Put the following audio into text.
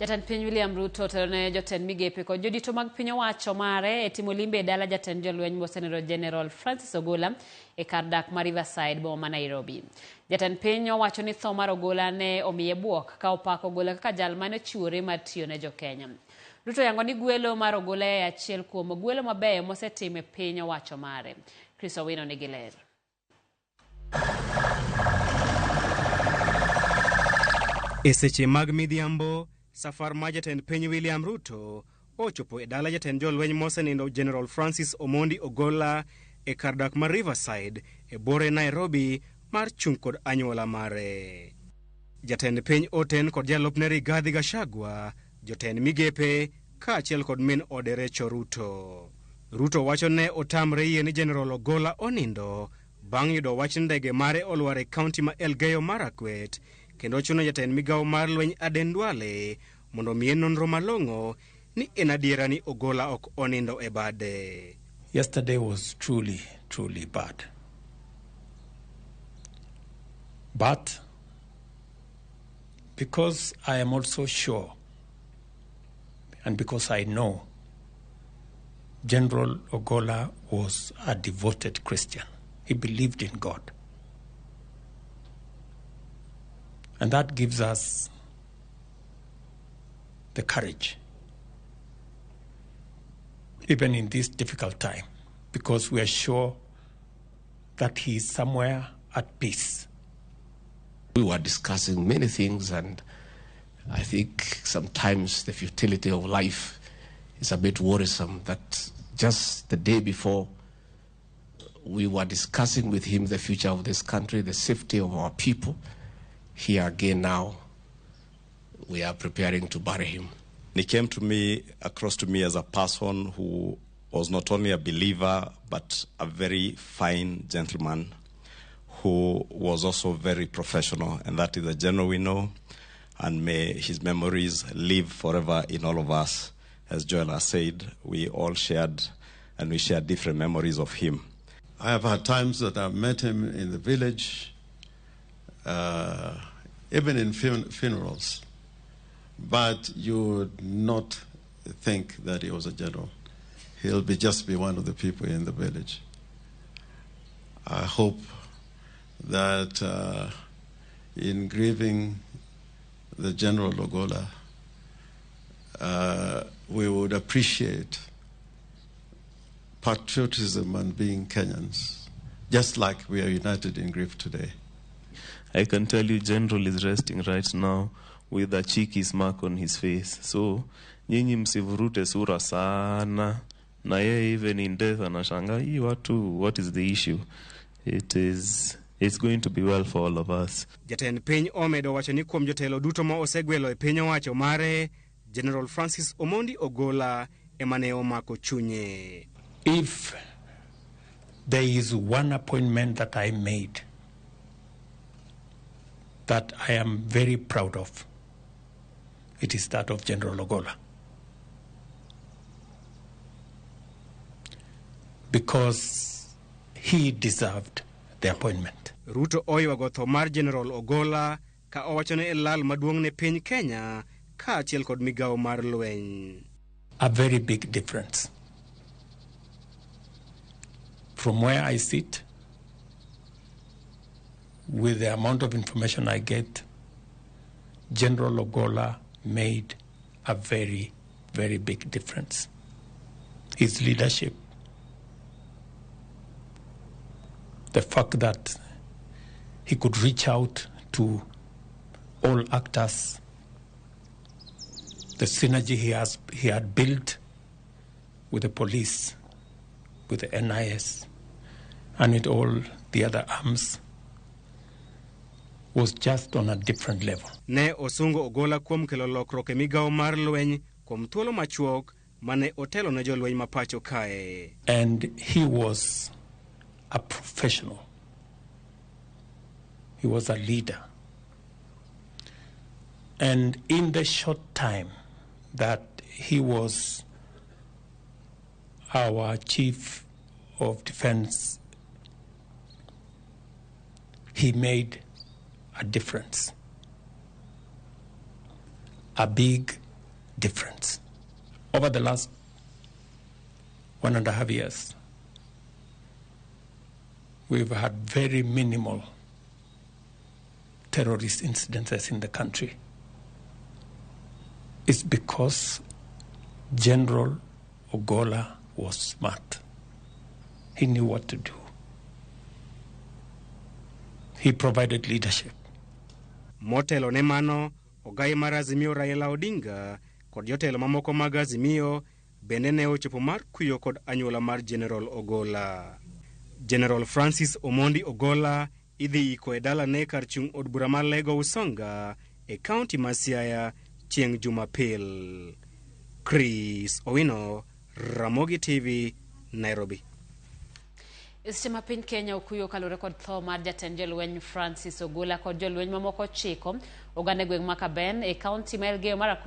Jatend piny William RUTO telone jotend migepe kod jodito mag piny owacho mare e timo limbe e dala jatend jolweny mosenero General Francis Ogolla e kar dak ma Riverside boma ma Nairobi. Jatend piny owacho ni tho mar Ogolla ne omiye buok ka opako Ogolla kaka jal mane ochiwore mar tiyo ne jokenya. RUTO yango ni gwelo mar Ogolla e achiel kuom gwelo mabeyo mosetimo e piny owacho mare. Chris Owino nigi ler. E seche mag midhiambo, safar ma jatend piny William RUTO ochopo e dala jatend jolweny mosenindo General Francis Ogolla e kar dak mar Riverside e bore Nairobi mar chung' kod anyuola mare. Jatend piny oten kod jalupne Rigathi Gachagua, jotend migepe kaachiel kod min ode Rachel Ruto. RUTO wacho ne otamre yie ni General Ogolla onindo bang' yudo wach ndege mare olwar e kaunti ma Elgeyo Marakwet, kendo chuno jatend migawo mar lweny Aden Duale mondo miye nonro malong'o ni en adiera ni Ogolla ok onindo e bade. Yesterday was truly bad. But because I am also sure, and because I know, General Ogolla was a devoted Christian. He believed in God. And that gives us the courage, even in this difficult time, because we are sure that he is somewhere at peace. We were discussing many things, and I think sometimes the futility of life is a bit worrisome. That just the day before, we were discussing with him the future of this country, the safety of our people. Here again now, we are preparing to bury him. He came to me, across to me as a person who was not only a believer, but a very fine gentleman who was also very professional, and that is the general we know, and may his memories live forever in all of us. As Joel has said, we all shared, and we shared different memories of him. I have had times that I've met him in the village, even in funerals, but you would not think that he was a general. He'll just be one of the people in the village. I hope that in grieving the General Ogolla, we would appreciate patriotism and being Kenyans, just like we are united in grief today. I can tell you General is resting right now with a cheeky smirk on his face. So, nyinyi msivurute sura sana. Na yeye even in death anashanga, hii watu, what is the issue? It's going to be well for all of us. Jatend piny omedo wacho ni kuom jotelo duto ma osegwelo e piny owacho mare, General Francis Ogolla emane omako chunye. If there is one appointment that I made that I am very proud of, it is that of General Ogolla. Because he deserved the appointment. RUTO oywago tho mar General Ogolla ka owachone e lal maduong' ne piny Kenya ka achiel kod migawo mar lweny. A very big difference. From where I sit, with the amount of information I get, General Ogolla made a very, very big difference. His leadership, the fact that he could reach out to all actors, the synergy he had built with the police, with the NIS, and with all the other arms, was just on a different level. Ne osungo Ogolla kuom kelo lokruok e migawo mar lweny kuom thuolo machuok mane otelo ne jolweny mapacho kae. And he was a professional. He was a leader. And in the short time that he was our chief of defense, he made a difference, a big difference. Over the last 1.5 years, we've had very minimal terrorist incidences in the country. It's because General Ogolla was smart. He knew what to do. He provided leadership. Motelo ne mano, ogai mar Azimio Raila Odinga kod jotelo mamoko mag Azimio bende ne ochopo mar kuyo kod anyuola mar General Ogolla. General Francis Omondi Ogolla idhi iko e dalane kar chung' od bura mar Lego Usonga e kaunti ma Siaya chieng' Jumapil. Chris Owino, Ramogi TV, Nairobi. Istima piny Kenya okuyo kalure kod tho mar jatend jolweny Francis Ogolla kod jolweny mamoko 9 oganda gweng' Makaben e kaunti ma Elgeyo Marakwet